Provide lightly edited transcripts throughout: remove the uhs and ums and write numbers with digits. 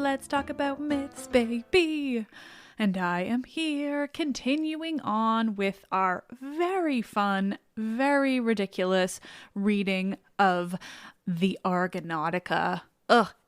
let's talk about myths, baby. And I am here continuing on with our very fun, very ridiculous reading of the Argonautika.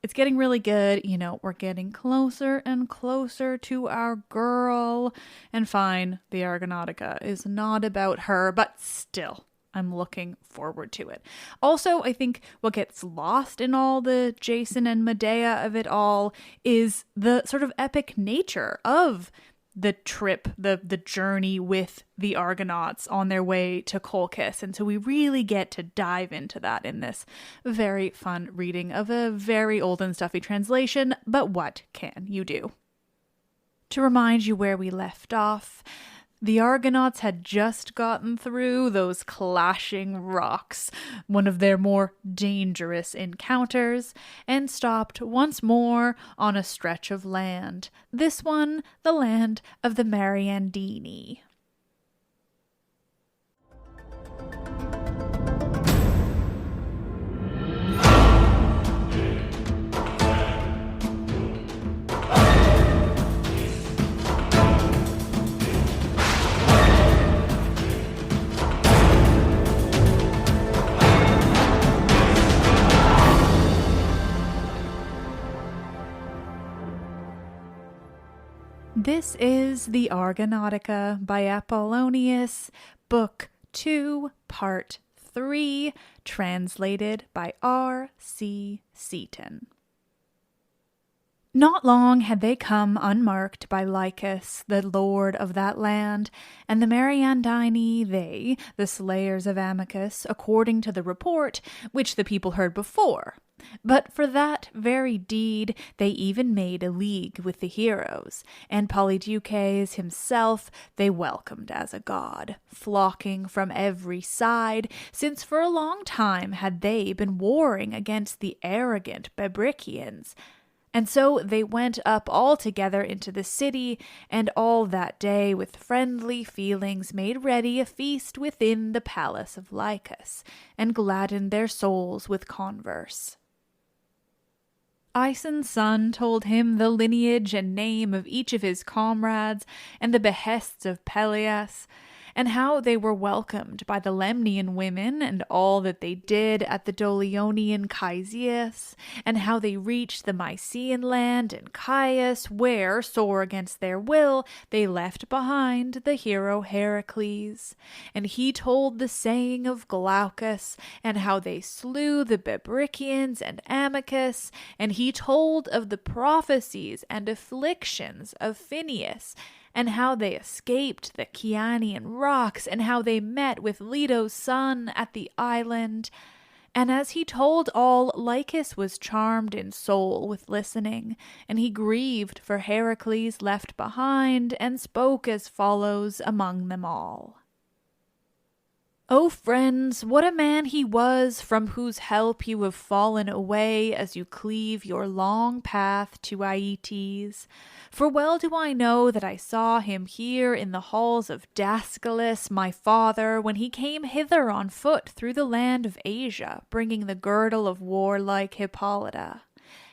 It's getting really good. You know, we're getting closer and closer to our girl. And fine, the Argonautika is not about her, but still, I'm looking forward to it. Also, I think what gets lost in all the Jason and Medea of it all is the sort of epic nature of the trip, the journey with the Argonauts on their way to Colchis. And so we really get to dive into that in this very fun reading of a very old and stuffy translation. But what can you do? To remind you where we left off, the Argonauts had just gotten through those clashing rocks, one of their more dangerous encounters, and stopped once more on a stretch of land. This one, the land of the Mariandini. This is the Argonautika by Apollonios, Book 2, Part 3, translated by RC Seaton. Not long had they come unmarked by Lycus, the lord of that land, and the Mariandini, they, the slayers of Amycus, according to the report which the people heard before. But for that very deed they even made a league with the heroes, and Polydeuces himself they welcomed as a god, flocking from every side, since for a long time had they been warring against the arrogant Bebrycians. And so they went up all together into the city, and all that day with friendly feelings made ready a feast within the palace of Lycus, and gladdened their souls with converse. Aeson's son told him the lineage and name of each of his comrades, and the behests of Peleus, and how they were welcomed by the Lemnian women, and all that they did at the Dolionian Caesius, and how they reached the Mysian land and Chios, where, sore against their will, they left behind the hero Heracles. And he told the saying of Glaucus, and how they slew the Bebrycians and Amycus, and he told of the prophecies and afflictions of Phineus, and how they escaped the Chianian rocks, and how they met with Leto's son at the island. And as he told all, Lycus was charmed in soul with listening, and he grieved for Heracles left behind, and spoke as follows among them all. O friends, what a man he was, from whose help you have fallen away as you cleave your long path to Aeetes. For well do I know that I saw him here in the halls of Dascalus, my father, when he came hither on foot through the land of Asia, bringing the girdle of warlike Hippolyta.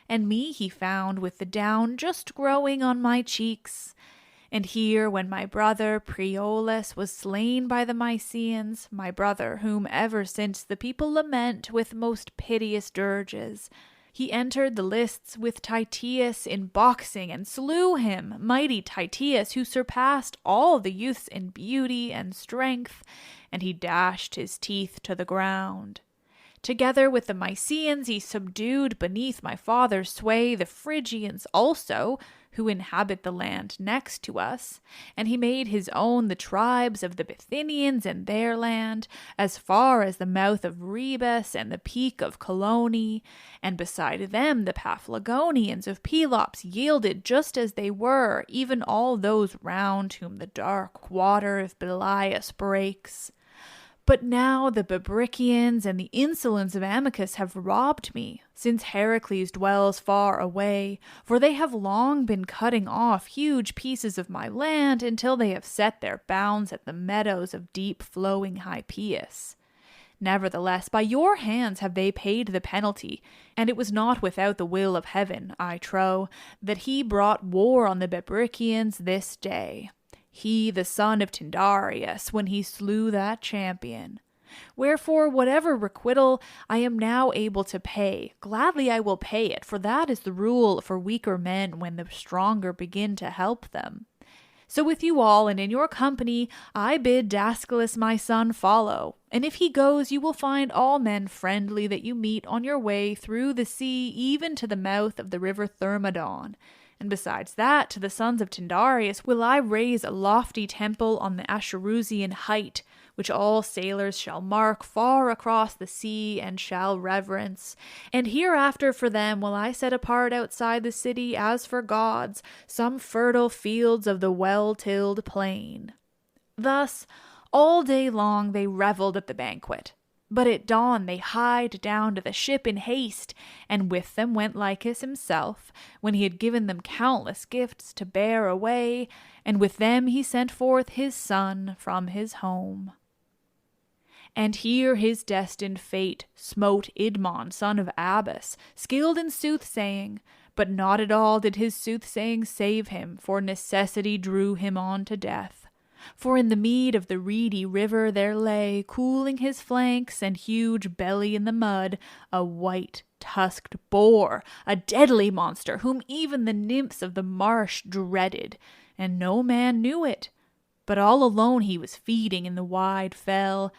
And me he found with the down just growing on my cheeks. And here, when my brother Priolus was slain by the Mysians, my brother whom ever since the people lament with most piteous dirges, he entered the lists with Titius in boxing and slew him, mighty Titius, who surpassed all the youths in beauty and strength, and he dashed his teeth to the ground. Together with the Mysians he subdued beneath my father's sway the Phrygians also, who inhabit the land next to us, and he made his own the tribes of the Bithynians and their land, as far as the mouth of Rebus and the peak of Coloni, and beside them the Paphlagonians of Pelops yielded just as they were, even all those round whom the dark water of Belias breaks. But now the Bebrycians and the insolence of Amycus have robbed me, since Heracles dwells far away, for they have long been cutting off huge pieces of my land until they have set their bounds at the meadows of deep-flowing Hypaeus. Nevertheless, by your hands have they paid the penalty, and it was not without the will of heaven, I trow, that he brought war on the Bebrycians this day. He, the son of Tyndareus, when he slew that champion. Wherefore, whatever requital I am now able to pay, gladly I will pay it, for that is the rule for weaker men when the stronger begin to help them. So with you all and in your company, I bid Dascylus my son follow, and if he goes, you will find all men friendly that you meet on your way through the sea, even to the mouth of the river Thermodon. And besides that, to the sons of Tyndareus will I raise a lofty temple on the Acherusian height, which all sailors shall mark far across the sea and shall reverence. And hereafter for them will I set apart outside the city, as for gods, some fertile fields of the well-tilled plain. Thus, all day long they revelled at the banquet. But at dawn they hied down to the ship in haste, and with them went Lycus himself, when he had given them countless gifts to bear away, and with them he sent forth his son from his home. And here his destined fate smote Idmon, son of Abas, skilled in soothsaying, but not at all did his soothsaying save him, for necessity drew him on to death. For in the mead of the reedy river there lay, cooling his flanks and huge belly in the mud, a white tusked boar, a deadly monster, whom even the nymphs of the marsh dreaded, and no man knew it. But all alone he was feeding in the wide fell.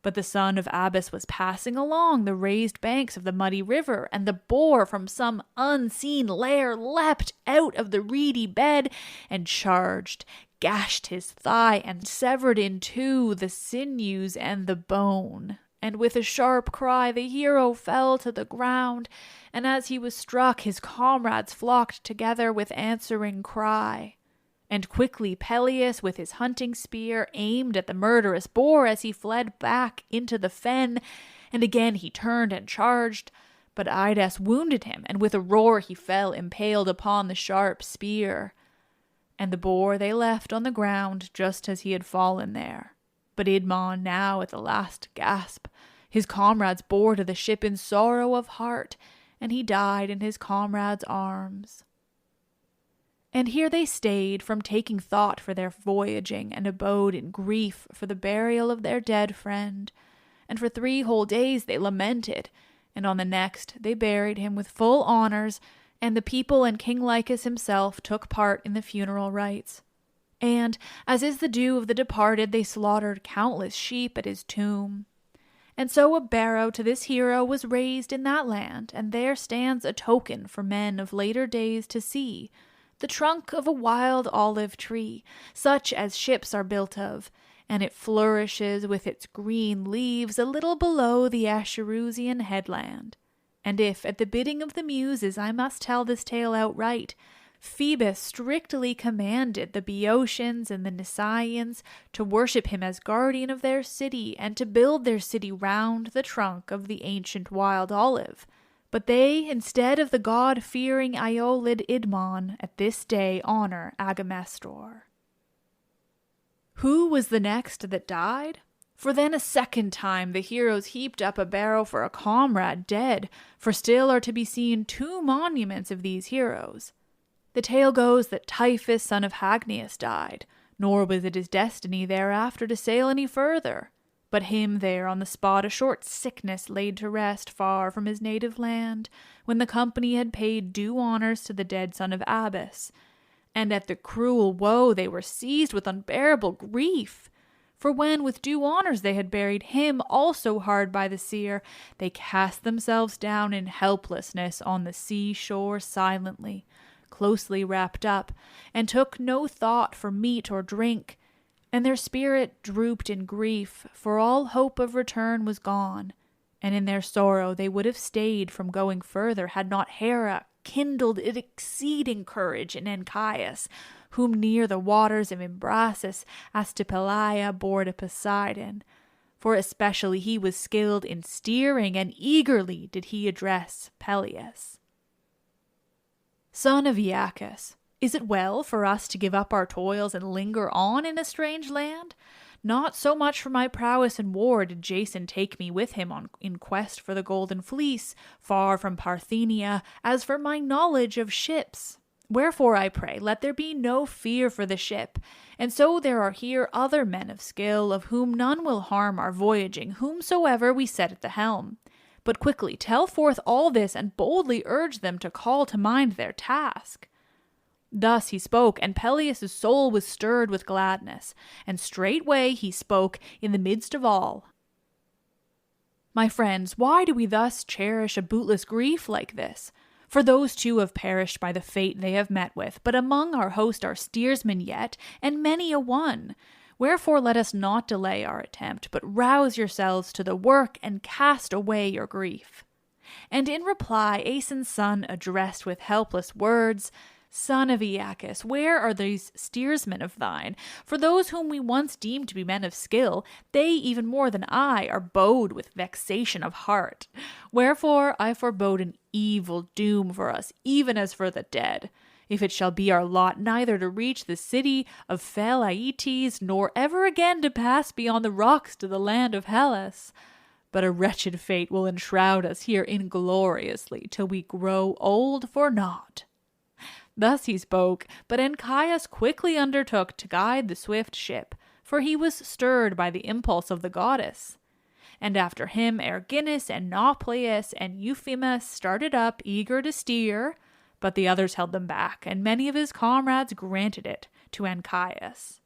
But the son of Abas was passing along the raised banks of the muddy river, and the boar from some unseen lair leapt out of the reedy bed and charged, gashed his thigh, and severed in two the sinews and the bone. And with a sharp cry the hero fell to the ground, and as he was struck his comrades flocked together with answering cry. And quickly Peleus with his hunting spear aimed at the murderous boar as he fled back into the fen, and again he turned and charged. But Idas wounded him, and with a roar he fell impaled upon the sharp spear. And the boar they left on the ground just as he had fallen there. But Idmon, now at the last gasp, his comrades bore to the ship in sorrow of heart, and he died in his comrades' arms. And here they stayed from taking thought for their voyaging, and abode in grief for the burial of their dead friend. And for 3 whole days they lamented, and on the next they buried him with full honours, and the people and King Lycus himself took part in the funeral rites. And, as is the due of the departed, they slaughtered countless sheep at his tomb. And so a barrow to this hero was raised in that land, and there stands a token for men of later days to see, the trunk of a wild olive tree, such as ships are built of, and it flourishes with its green leaves a little below the Acherusian headland. And if, at the bidding of the Muses, I must tell this tale outright, Phoebus strictly commanded the Boeotians and the Nisaeans to worship him as guardian of their city, and to build their city round the trunk of the ancient wild olive. But they, instead of the god-fearing Aeolid Idmon, at this day honor Agamestor. Who was the next that died? For then a second time the heroes heaped up a barrow for a comrade dead, for still are to be seen 2 monuments of these heroes. The tale goes that Typhus, son of Hagnias, died, nor was it his destiny thereafter to sail any further. But him there on the spot a short sickness laid to rest far from his native land, when the company had paid due honours to the dead son of Abas. And at the cruel woe they were seized with unbearable grief. For when with due honours they had buried him also hard by the seer, they cast themselves down in helplessness on the sea-shore silently, closely wrapped up, and took no thought for meat or drink. And their spirit drooped in grief, for all hope of return was gone. And in their sorrow they would have stayed from going further, had not Hera kindled exceeding courage in Anchias, whom near the waters of Imbrasus Astypalaia bore to Poseidon. For especially he was skilled in steering, and eagerly did he address Peleus. Son of Aeacus, is it well for us to give up our toils and linger on in a strange land? Not so much for my prowess in war did Jason take me with him in quest for the golden fleece, far from Parthenia, as for my knowledge of ships. Wherefore, I pray, let there be no fear for the ship. And so there are here other men of skill, of whom none will harm our voyaging, whomsoever we set at the helm. But quickly tell forth all this, and boldly urge them to call to mind their task. Thus he spoke, and Peleus' soul was stirred with gladness, and straightway he spoke in the midst of all. My friends, why do we thus cherish a bootless grief like this? For those two have perished by the fate they have met with, but among our host are steersmen yet, and many a one. Wherefore let us not delay our attempt, but rouse yourselves to the work, and cast away your grief. And in reply Aeson's son addressed with helpless words, Son of Aeacus, where are these steersmen of thine? For those whom we once deemed to be men of skill, they even more than I are bowed with vexation of heart. Wherefore I forebode an evil doom for us, even as for the dead. If it shall be our lot neither to reach the city of fell Aeetes, nor ever again to pass beyond the rocks to the land of Hellas, but a wretched fate will enshroud us here ingloriously till we grow old for naught. Thus he spoke, but Anchias quickly undertook to guide the swift ship, for he was stirred by the impulse of the goddess. And after him Erginus and Nauplius and Euphemus started up, eager to steer, but the others held them back, and many of his comrades granted it to Anchias.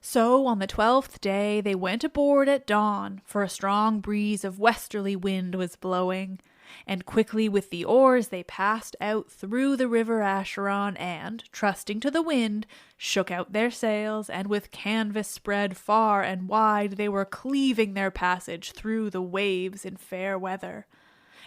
So on the 12th day they went aboard at dawn, for a strong breeze of westerly wind was blowing. And quickly with the oars they passed out through the river Acheron, and, trusting to the wind, shook out their sails, and with canvas spread far and wide they were cleaving their passage through the waves in fair weather.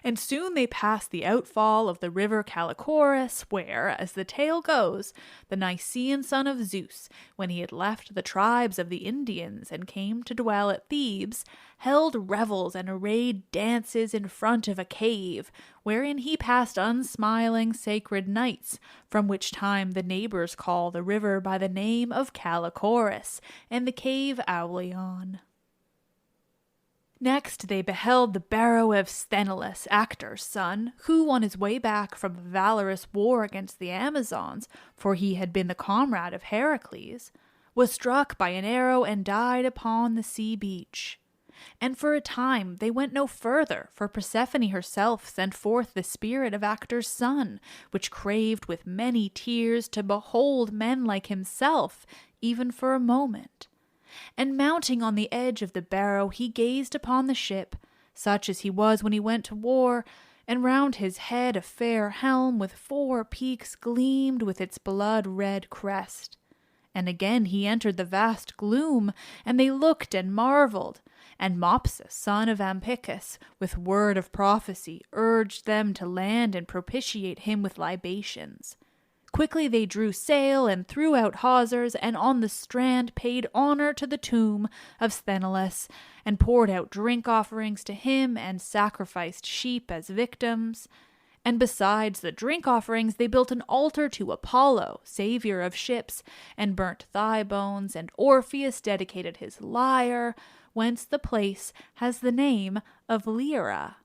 And soon they passed the outfall of the river Calichoris, where, as the tale goes, the Nicean son of Zeus, when he had left the tribes of the Indians and came to dwell at Thebes, held revels and arrayed dances in front of a cave, wherein he passed unsmiling sacred nights, from which time the neighbors call the river by the name of Calichoris, and the cave Aulion. Next they beheld the barrow of Sthenelus, Actor's son, who on his way back from a valorous war against the Amazons, for he had been the comrade of Heracles, was struck by an arrow and died upon the sea beach. And for a time they went no further, for Persephone herself sent forth the spirit of Actor's son, which craved with many tears to behold men like himself, even for a moment. And mounting on the edge of the barrow, he gazed upon the ship, such as he was when he went to war, and round his head a fair helm with 4 peaks gleamed with its blood-red crest. And again he entered the vast gloom, and they looked and marvelled. And Mopsus, son of Ampycus, with word of prophecy, urged them to land and propitiate him with libations. Quickly they drew sail and threw out hawsers, and on the strand paid honor to the tomb of Sthenelus, and poured out drink offerings to him, and sacrificed sheep as victims. And besides the drink offerings, they built an altar to Apollo, saviour of ships, and burnt thigh bones, and Orpheus dedicated his lyre, whence the place has the name of Lyra.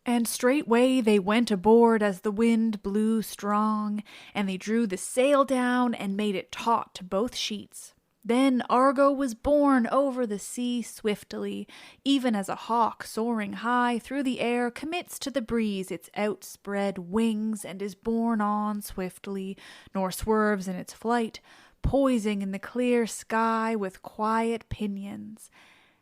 And straightway they went aboard as the wind blew strong, and they drew the sail down and made it taut to both sheets. Then Argo was borne over the sea swiftly, even as a hawk soaring high through the air commits to the breeze its outspread wings and is borne on swiftly, nor swerves in its flight, poising in the clear sky with quiet pinions.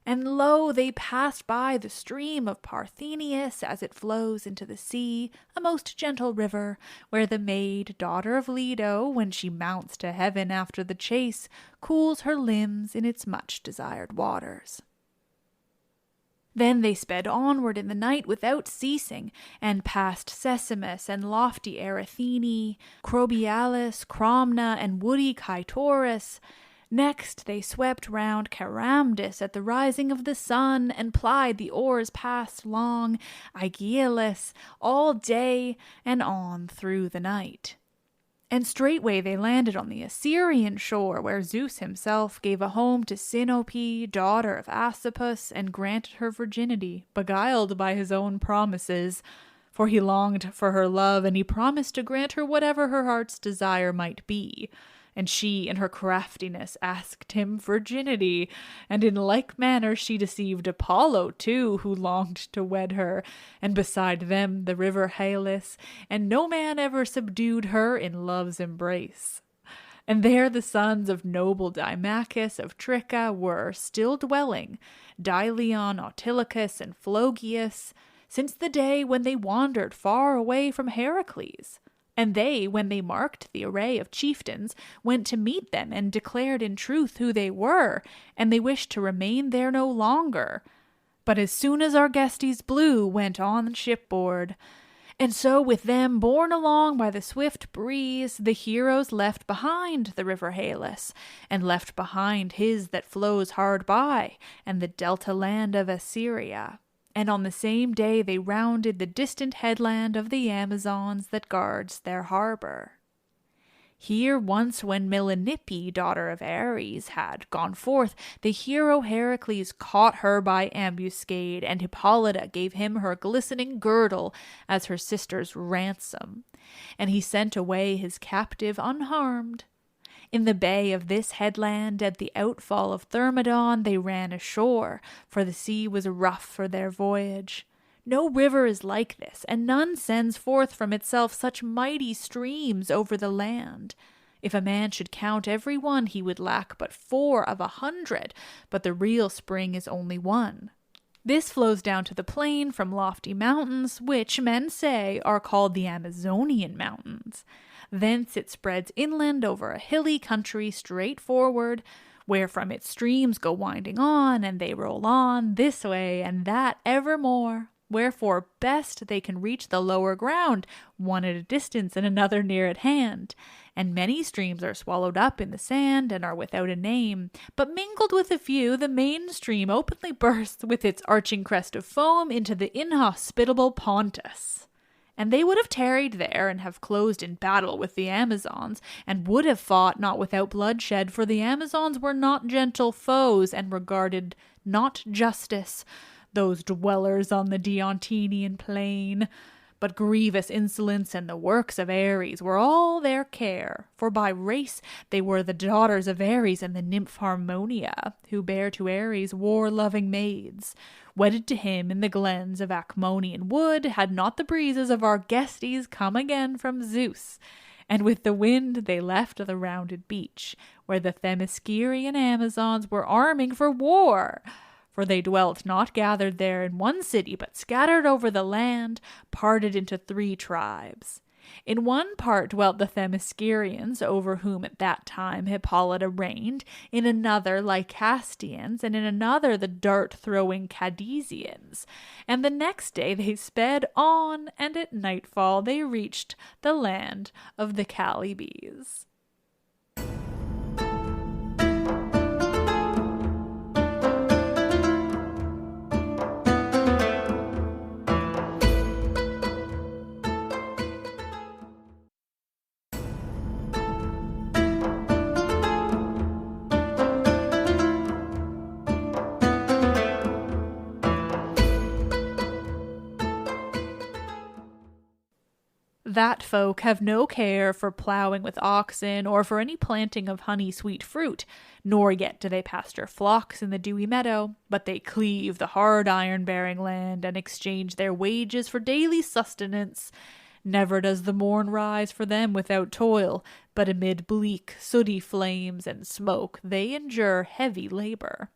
And lo, they passed by the stream of Parthenius as it flows into the sea, a most gentle river, where the maid, daughter of Leto, when she mounts to heaven after the chase, cools her limbs in its much-desired waters. Then they sped onward in the night without ceasing, and passed Sesimus and lofty Erythene, Crobialis, Cromna, and woody Kytorus. Next they swept round Caramdus at the rising of the sun, and plied the oars past long Aegialus all day and on through the night. And straightway they landed on the Assyrian shore, where Zeus himself gave a home to Sinope, daughter of Asopus, and granted her virginity, beguiled by his own promises. For he longed for her love, and he promised to grant her whatever her heart's desire might be. And she, in her craftiness, asked him virginity, and in like manner she deceived Apollo too, who longed to wed her, and beside them the river Halys, and no man ever subdued her in love's embrace. And there the sons of noble Dimachus of Tricca were still dwelling, Dilion, Autolycus, and Phlogius, since the day when they wandered far away from Heracles. And they, when they marked the array of chieftains, went to meet them and declared in truth who they were, and they wished to remain there no longer. But as soon as Argestes blew, went on shipboard. And so with them, borne along by the swift breeze, the heroes left behind the river Halys, and left behind his that flows hard by, and the delta land of Assyria. And on the same day they rounded the distant headland of the Amazons that guards their harbor. Here once when Melanippe, daughter of Ares, had gone forth, the hero Heracles caught her by ambuscade, and Hippolyta gave him her glistening girdle as her sister's ransom. And he sent away his captive unharmed. In the bay of this headland, at the outfall of Thermodon, they ran ashore, for the sea was rough for their voyage. No river is like this, and none sends forth from itself such mighty streams over the land. If a man should count every one, he would lack but 4 of 100, but the real spring is only one. This flows down to the plain from lofty mountains, which, men say, are called the Amazonian Mountains. Thence it spreads inland over a hilly country straight forward, where from its streams go winding on, and they roll on, this way and that evermore. Wherefore best they can reach the lower ground, one at a distance and another near at hand. And many streams are swallowed up in the sand, and are without a name. But mingled with a few, the main stream openly bursts with its arching crest of foam into the inhospitable Pontus. And they would have tarried there, and have closed in battle with the Amazons, and would have fought not without bloodshed, for the Amazons were not gentle foes, and regarded not justice, those dwellers on the Diontinian plain, but grievous insolence and the works of Ares were all their care, for by race they were the daughters of Ares and the nymph Harmonia, who bare to Ares war-loving maids. Wedded to him in the glens of Acmonian wood, had not the breezes of Argestes come again from Zeus, and with the wind they left the rounded beach, where the Themyscirian Amazons were arming for war. For they dwelt not gathered there in one city, but scattered over the land, parted into 3 tribes. In one part dwelt the Themyscirians, over whom at that time Hippolyta reigned, in another Lycastians, and in another the dart-throwing Cadesians. And the next day they sped on, and at nightfall they reached the land of the Chalybes. That folk have no care for ploughing with oxen, or for any planting of honey-sweet fruit, nor yet do they pasture flocks in the dewy meadow, but they cleave the hard iron-bearing land, and exchange their wages for daily sustenance. Never does the morn rise for them without toil, but amid bleak, sooty flames and smoke they endure heavy labor.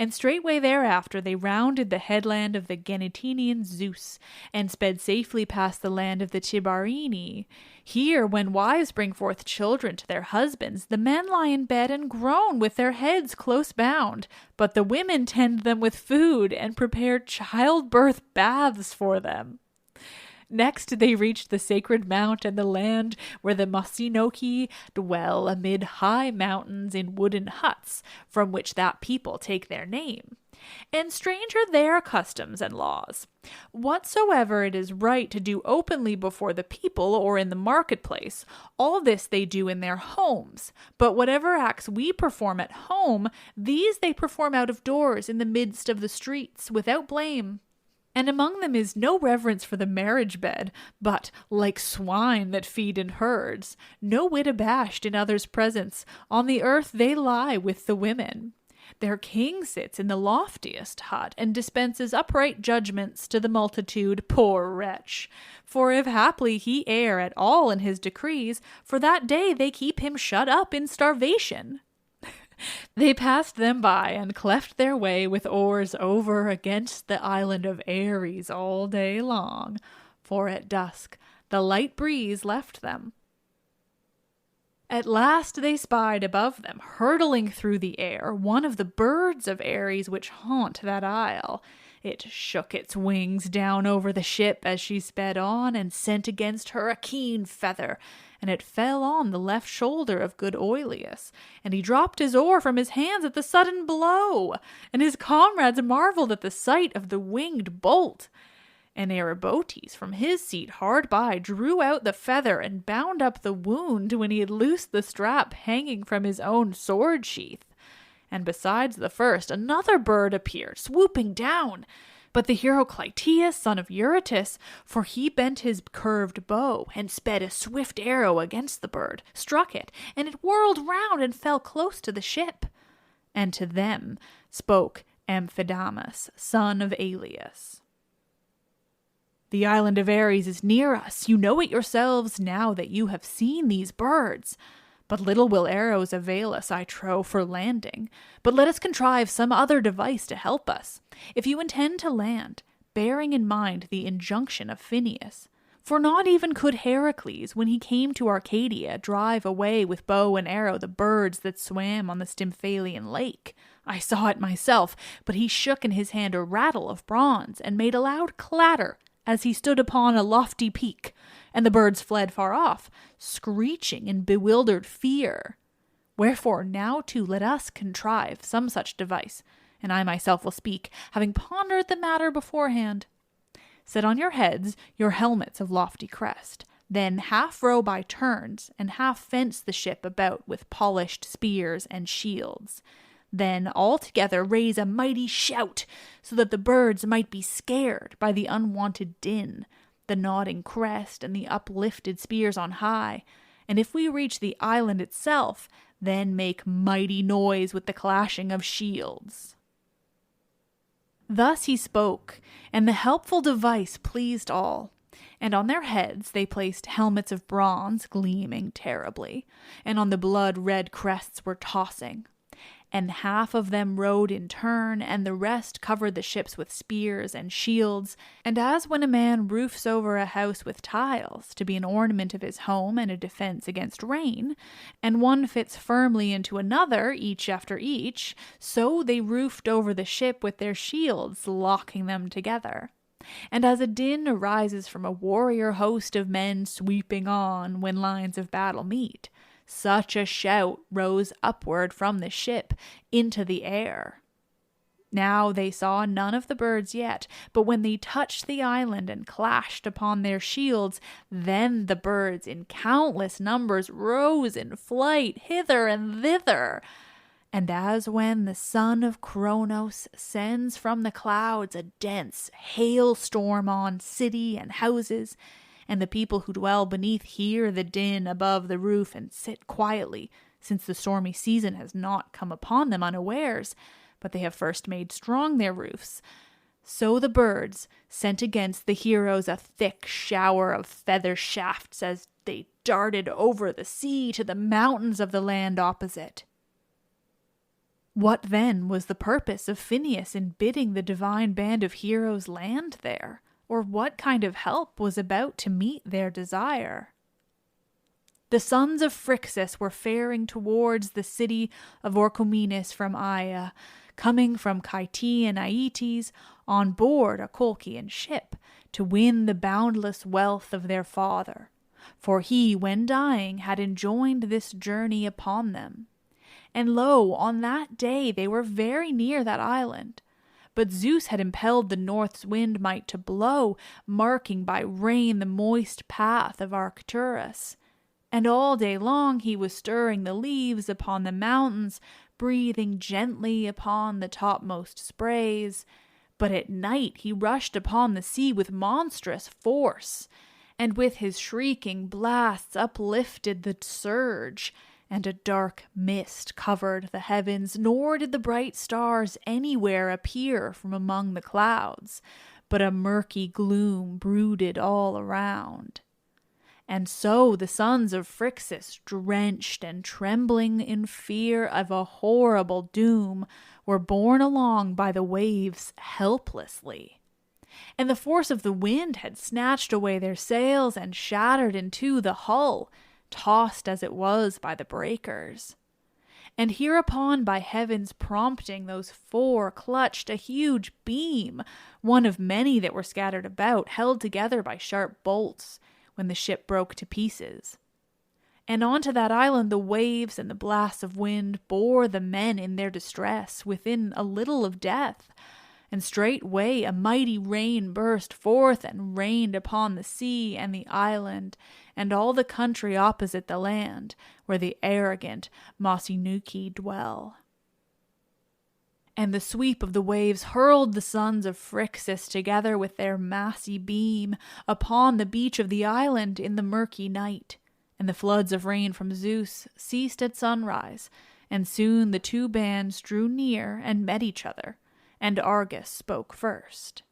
And straightway thereafter they rounded the headland of the Genetinian Zeus, and sped safely past the land of the Tibarini. Here, when wives bring forth children to their husbands, the men lie in bed and groan with their heads close bound, but the women tend them with food, and prepare childbirth baths for them. Next they reached the sacred mount and the land where the Masinoki dwell amid high mountains in wooden huts, from which that people take their name. And strange are their customs and laws. Whatsoever it is right to do openly before the people or in the marketplace, all this they do in their homes. But whatever acts we perform at home, these they perform out of doors in the midst of the streets, without blame. And among them is no reverence for the marriage bed, but, like swine that feed in herds, no whit abashed in others' presence, on the earth they lie with the women. Their king sits in the loftiest hut, and dispenses upright judgments to the multitude, poor wretch. For if haply he err at all in his decrees, for that day they keep him shut up in starvation. They passed them by, and cleft their way with oars over against the island of Ares all day long, for at dusk the light breeze left them. At last they spied above them, hurtling through the air, one of the birds of Ares which haunt that isle. It shook its wings down over the ship as she sped on, and sent against her a keen feather, and it fell on the left shoulder of good Oileus, and he dropped his oar from his hands at the sudden blow, and his comrades marveled at the sight of the winged bolt. And Erybotes from his seat hard by drew out the feather and bound up the wound when he had loosed the strap hanging from his own sword sheath. And besides the first, another bird appeared, swooping down. But the hero Clytius, son of Eurytus, for he bent his curved bow, and sped a swift arrow against the bird, struck it, and it whirled round and fell close to the ship. And to them spoke Amphidamas, son of Alius. The island of Ares is near us. You know it yourselves now that you have seen these birds. But little will arrows avail us, I trow, for landing. But let us contrive some other device to help us, if you intend to land, bearing in mind the injunction of Phineus. For not even could Heracles, when he came to Arcadia, drive away with bow and arrow the birds that swam on the Stymphalian lake. I saw it myself, but he shook in his hand a rattle of bronze, and made a loud clatter, as he stood upon a lofty peak, and the birds fled far off, screeching in bewildered fear. Wherefore now too let us contrive some such device, and I myself will speak, having pondered the matter beforehand. Set on your heads your helmets of lofty crest, then half row by turns, and half fence the ship about with polished spears and shields. Then all together raise a mighty shout, so that the birds might be scared by the unwonted din, the nodding crest and the uplifted spears on high. And if we reach the island itself, then make mighty noise with the clashing of shields. Thus he spoke, and the helpful device pleased all. And on their heads they placed helmets of bronze gleaming terribly, and on the blood-red crests were tossing. And half of them rowed in turn, and the rest covered the ships with spears and shields. And as when a man roofs over a house with tiles, to be an ornament of his home and a defense against rain, and one fits firmly into another, each after each, so they roofed over the ship with their shields, locking them together. And as a din arises from a warrior host of men sweeping on when lines of battle meet, such a shout rose upward from the ship into the air. Now they saw none of the birds yet, but when they touched the island and clashed upon their shields, then the birds in countless numbers rose in flight hither and thither. And as when the son of Kronos sends from the clouds a dense hailstorm on city and houses, and the people who dwell beneath hear the din above the roof and sit quietly, since the stormy season has not come upon them unawares, but they have first made strong their roofs. So the birds sent against the heroes a thick shower of feather shafts as they darted over the sea to the mountains of the land opposite. What then was the purpose of Phineus in bidding the divine band of heroes land there? Or what kind of help was about to meet their desire? The sons of Phrixus were faring towards the city of Orchomenus from Aea, coming from Kyte and Aeetes on board a Colchian ship, to win the boundless wealth of their father. For he, when dying, had enjoined this journey upon them. And lo, on that day they were very near that island. But Zeus had impelled the north's wind might to blow, marking by rain the moist path of Arcturus. And all day long he was stirring the leaves upon the mountains, breathing gently upon the topmost sprays. But at night he rushed upon the sea with monstrous force, and with his shrieking blasts uplifted the surge, and a dark mist covered the heavens, nor did the bright stars anywhere appear from among the clouds, but a murky gloom brooded all around. And so the sons of Phrixus, drenched and trembling in fear of a horrible doom, were borne along by the waves helplessly. And the force of the wind had snatched away their sails and shattered in two the hull, tossed as it was by the breakers. And hereupon by heaven's prompting those four clutched a huge beam, one of many that were scattered about, held together by sharp bolts, when the ship broke to pieces. And onto that island the waves and the blasts of wind bore the men in their distress within a little of death, and straightway a mighty rain burst forth and rained upon the sea and the island, and all the country opposite the land, where the arrogant Argonauti dwell. And the sweep of the waves hurled the sons of Phrixus together with their massy beam upon the beach of the island in the murky night, and the floods of rain from Zeus ceased at sunrise, and soon the two bands drew near and met each other, and Argus spoke first.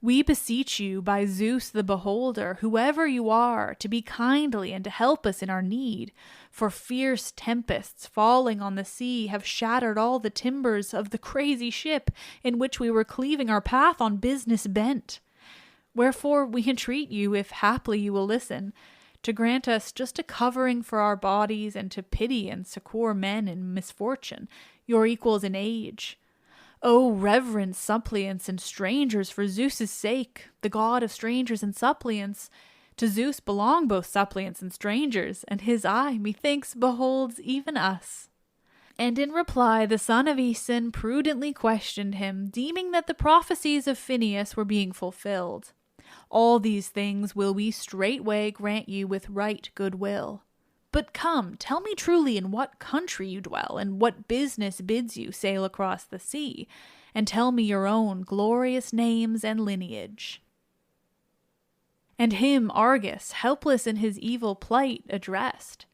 We beseech you by Zeus the Beholder, whoever you are, to be kindly and to help us in our need, for fierce tempests falling on the sea have shattered all the timbers of the crazy ship in which we were cleaving our path on business bent. Wherefore we entreat you, if haply you will listen, to grant us just a covering for our bodies and to pity and succor men in misfortune, your equals in age. O reverend suppliants and strangers, for Zeus's sake, the god of strangers and suppliants. To Zeus belong both suppliants and strangers, and his eye, methinks, beholds even us. And in reply the son of Aeson prudently questioned him, deeming that the prophecies of Phineus were being fulfilled. All these things will we straightway grant you with right good will. But come, tell me truly in what country you dwell, and what business bids you sail across the sea, and tell me your own glorious names and lineage. And him Argus, helpless in his evil plight, addressed.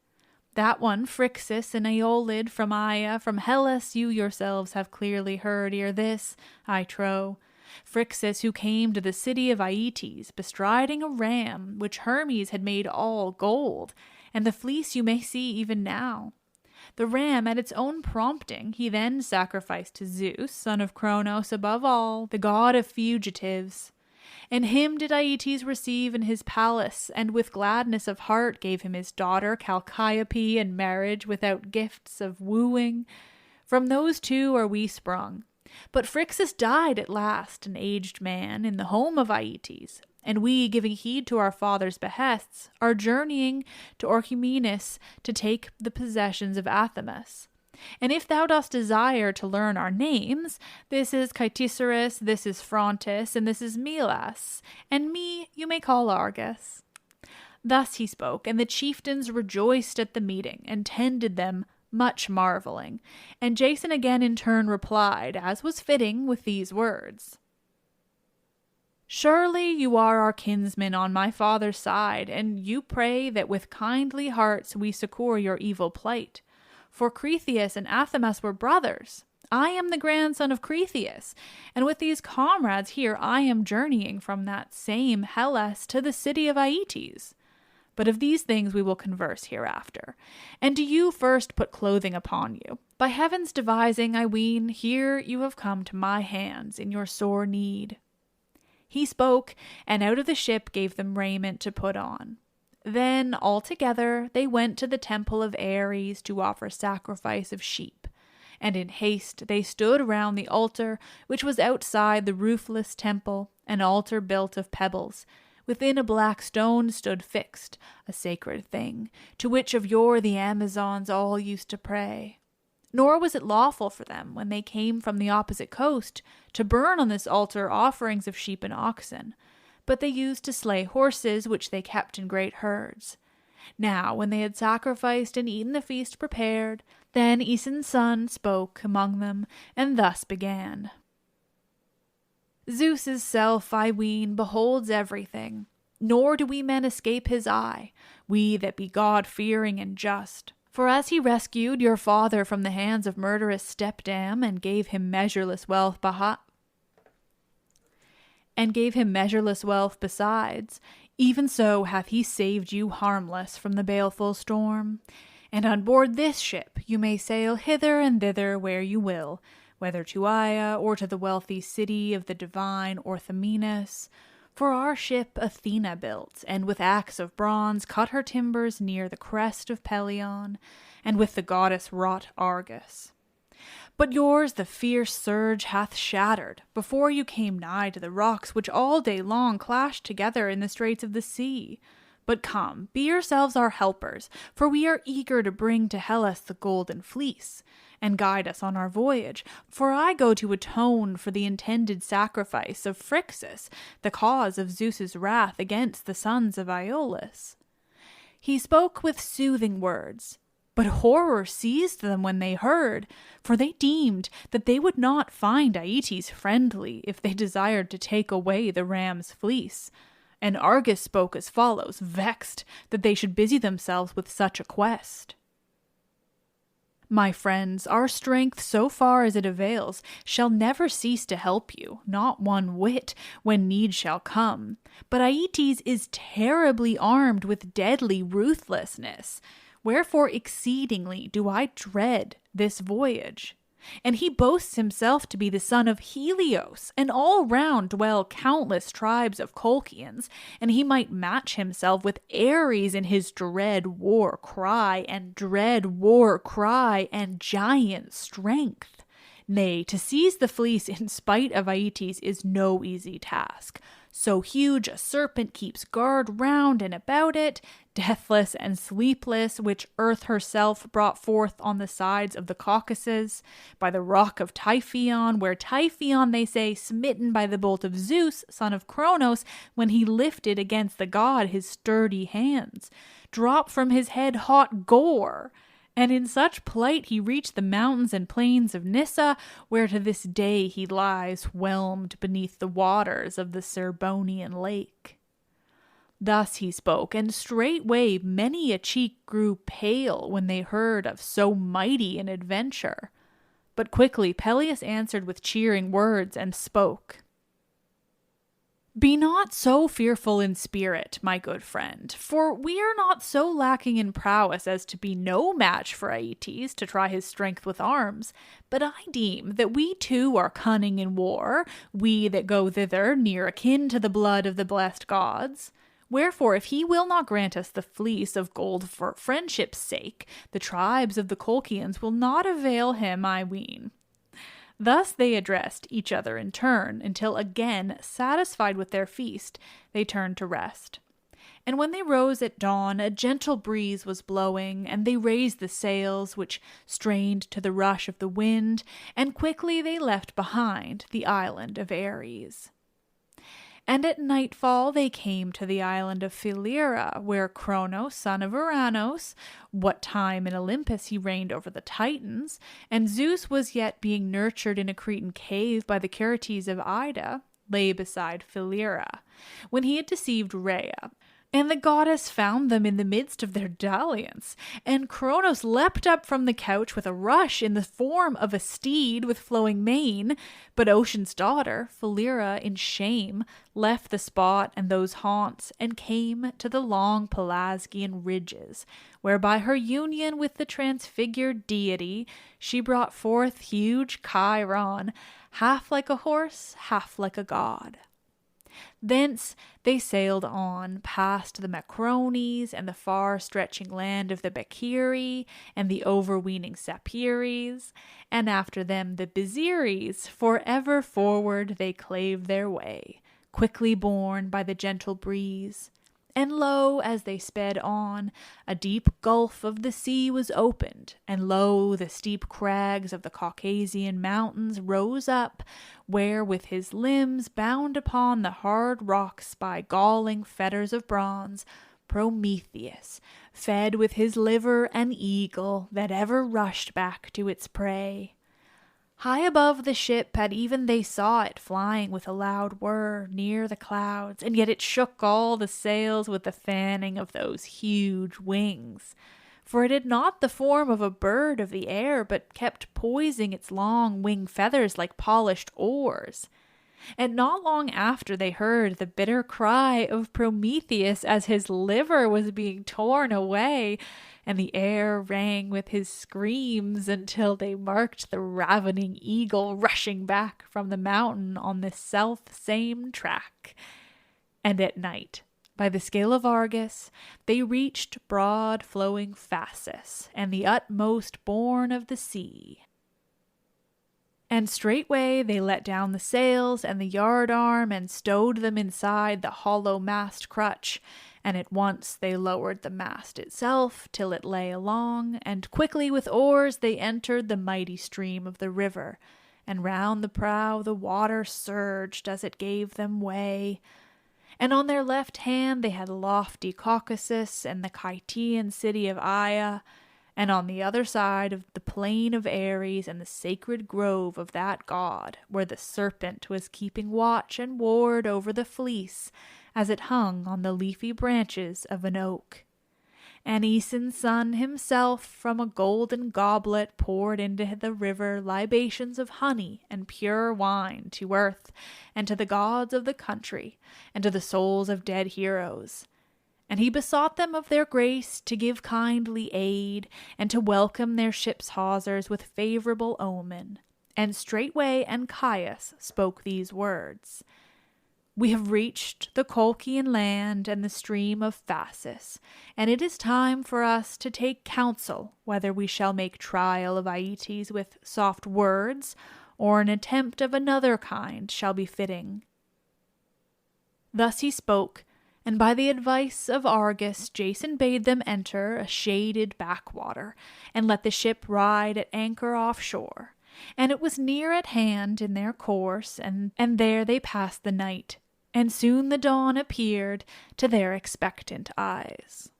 That one, Phrixus, an Aeolid from Aia, from Hellas, you yourselves have clearly heard ere this, I trow. Phrixus, who came to the city of Aeetes, bestriding a ram, which Hermes had made all gold, and the fleece you may see even now. The ram, at its own prompting, he then sacrificed to Zeus, son of Cronos above all, the god of fugitives. And him did Aeetes receive in his palace, and with gladness of heart gave him his daughter Chalciope in marriage without gifts of wooing. From those two are we sprung. But Phrixus died at last, an aged man, in the home of Aeetes, and we, giving heed to our father's behests, are journeying to Orchomenus to take the possessions of Athamas. And if thou dost desire to learn our names, this is Caeticeros, this is Phrontis, and this is Melas, and me you may call Argus. Thus he spoke, and the chieftains rejoiced at the meeting, and tended them, much marveling. And Jason again in turn replied, as was fitting, with these words. Surely you are our kinsmen on my father's side, and you pray that with kindly hearts we succor your evil plight. For Cretheus and Athamas were brothers. I am the grandson of Cretheus, and with these comrades here I am journeying from that same Hellas to the city of Aeetes. But of these things we will converse hereafter. And do you first put clothing upon you. By heaven's devising, I ween, here you have come to my hands in your sore need. He spoke, and out of the ship gave them raiment to put on. Then, all together, they went to the temple of Ares to offer sacrifice of sheep. And in haste they stood around the altar, which was outside the roofless temple, an altar built of pebbles. Within a black stone stood fixed a sacred thing, to which of yore the Amazons all used to pray. Nor was it lawful for them, when they came from the opposite coast, to burn on this altar offerings of sheep and oxen, but they used to slay horses which they kept in great herds. Now, when they had sacrificed and eaten the feast prepared, then Aeson's son spoke among them, and thus began. Zeus's self, I ween, beholds everything, nor do we men escape his eye, we that be God-fearing and just. For as he rescued your father from the hands of murderous stepdam, and gave him measureless wealth besides, even so hath he saved you harmless from the baleful storm. And on board this ship you may sail hither and thither where you will, whether to Aea or to the wealthy city of the divine Orthomenus. For our ship Athena built, and with axe of bronze cut her timbers near the crest of Pelion, and with the goddess wrought Argus. But yours the fierce surge hath shattered, before you came nigh to the rocks which all day long clashed together in the straits of the sea. But come, be yourselves our helpers, for we are eager to bring to Hellas the golden fleece, and guide us on our voyage, for I go to atone for the intended sacrifice of Phrixus, the cause of Zeus's wrath against the sons of Iolus. He spoke with soothing words, but horror seized them when they heard, for they deemed that they would not find Aeetes friendly if they desired to take away the ram's fleece. And Argus spoke as follows, vexed that they should busy themselves with such a quest. My friends, our strength, so far as it avails, shall never cease to help you, not one whit, when need shall come. But Aeetes is terribly armed with deadly ruthlessness, wherefore exceedingly do I dread this voyage. And he boasts himself to be the son of Helios, and all round dwell countless tribes of Colchians, and he might match himself with Ares in his dread war cry and giant strength. Nay, to seize the fleece in spite of Aeetes is no easy task. So huge a serpent keeps guard round and about it, deathless and sleepless, which Earth herself brought forth on the sides of the Caucasus, by the rock of Typhaon, where Typhaon, they say, smitten by the bolt of Zeus, son of Cronos, when he lifted against the god his sturdy hands, dropped from his head hot gore. And in such plight he reached the mountains and plains of Nyssa, where to this day he lies whelmed beneath the waters of the Serbonian lake. Thus he spoke, and straightway many a cheek grew pale when they heard of so mighty an adventure. But quickly Peleus answered with cheering words and spoke. Be not so fearful in spirit, my good friend, for we are not so lacking in prowess as to be no match for Aeetes to try his strength with arms. But I deem that we too are cunning in war, we that go thither near akin to the blood of the blessed gods. Wherefore, if he will not grant us the fleece of gold for friendship's sake, the tribes of the Colchians will not avail him, I ween. Thus they addressed each other in turn, until again, satisfied with their feast, they turned to rest. And when they rose at dawn, a gentle breeze was blowing, and they raised the sails, which strained to the rush of the wind, and quickly they left behind the island of Ares. And at nightfall they came to the island of Philyra, where Cronos, son of Uranos, what time in Olympus he reigned over the Titans, and Zeus was yet being nurtured in a Cretan cave by the Curetes of Ida, lay beside Philyra, when he had deceived Rhea. And the goddess found them in the midst of their dalliance, and Cronos leapt up from the couch with a rush in the form of a steed with flowing mane, but Ocean's daughter, Philyra, in shame, left the spot and those haunts, and came to the long Pelasgian ridges, where by her union with the transfigured deity she brought forth huge Chiron, half like a horse, half like a god. Thence they sailed on, past the Macrones, and the far-stretching land of the Baccheri, and the overweening Sapiries, and after them the Bizeres, for ever forward they clave their way, quickly borne by the gentle breeze. And lo, as they sped on, a deep gulf of the sea was opened, and lo, the steep crags of the Caucasian mountains rose up, where with his limbs bound upon the hard rocks by galling fetters of bronze, Prometheus fed with his liver an eagle that ever rushed back to its prey. High above the ship at even they saw it flying with a loud whir near the clouds, and yet it shook all the sails with the fanning of those huge wings. For it had not the form of a bird of the air, but kept poising its long wing feathers like polished oars. And not long after they heard the bitter cry of Prometheus as his liver was being torn away, and the air rang with his screams until they marked the ravening eagle rushing back from the mountain on the self-same track. And at night, by the scale of Argus, they reached broad flowing Phasis and the utmost bourne of the sea. And straightway they let down the sails and the yard arm and stowed them inside the hollow mast crutch, and at once they lowered the mast itself till it lay along, and quickly with oars they entered the mighty stream of the river, and round the prow the water surged as it gave them way. And on their left hand they had lofty Caucasus and the Chaetean city of Aia, and on the other side of the plain of Ares and the sacred grove of that god, where the serpent was keeping watch and ward over the fleece, as it hung on the leafy branches of an oak. And Aeson's son himself from a golden goblet poured into the river libations of honey and pure wine to earth, and to the gods of the country, and to the souls of dead heroes. And he besought them of their grace to give kindly aid, and to welcome their ship's hawsers with favorable omen. And straightway Anchias spoke these words: "We have reached the Colchian land and the stream of Phasis, and it is time for us to take counsel whether we shall make trial of Aeetes with soft words, or an attempt of another kind shall be fitting." Thus he spoke, and by the advice of Argus, Jason bade them enter a shaded backwater, and let the ship ride at anchor offshore. And it was near at hand in their course, and there they passed the night, and soon the dawn appeared to their expectant eyes.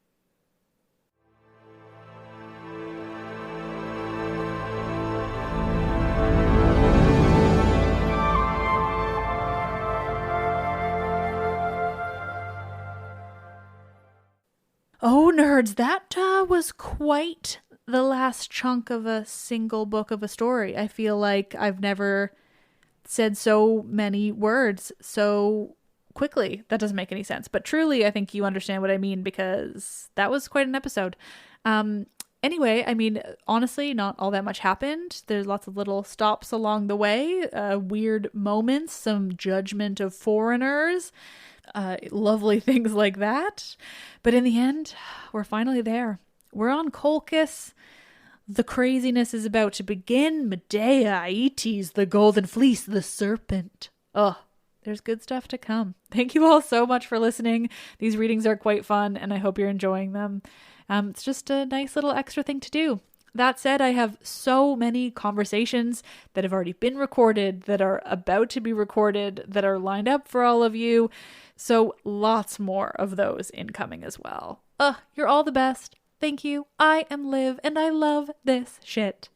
Oh, nerds, that was quite the last chunk of a single book of a story. I feel like I've never said so many words so quickly. That doesn't make any sense. But truly, I think you understand what I mean, because that was quite an episode. Anyway, I mean, honestly, not all that much happened. There's lots of little stops along the way, weird moments, some judgment of foreigners, lovely things like that. But in the end, we're finally there. We're on Colchis. The craziness is about to begin. Medea, Aeetes, the golden fleece, the serpent. There's good stuff to come. Thank you all so much for listening. These readings are quite fun, and I hope you're enjoying them. It's just a nice little extra thing to do. That said, I have so many conversations that have already been recorded, that are about to be recorded, that are lined up for all of you. So lots more of those incoming as well. You're all the best. Thank you. I am Liv, and I love this shit.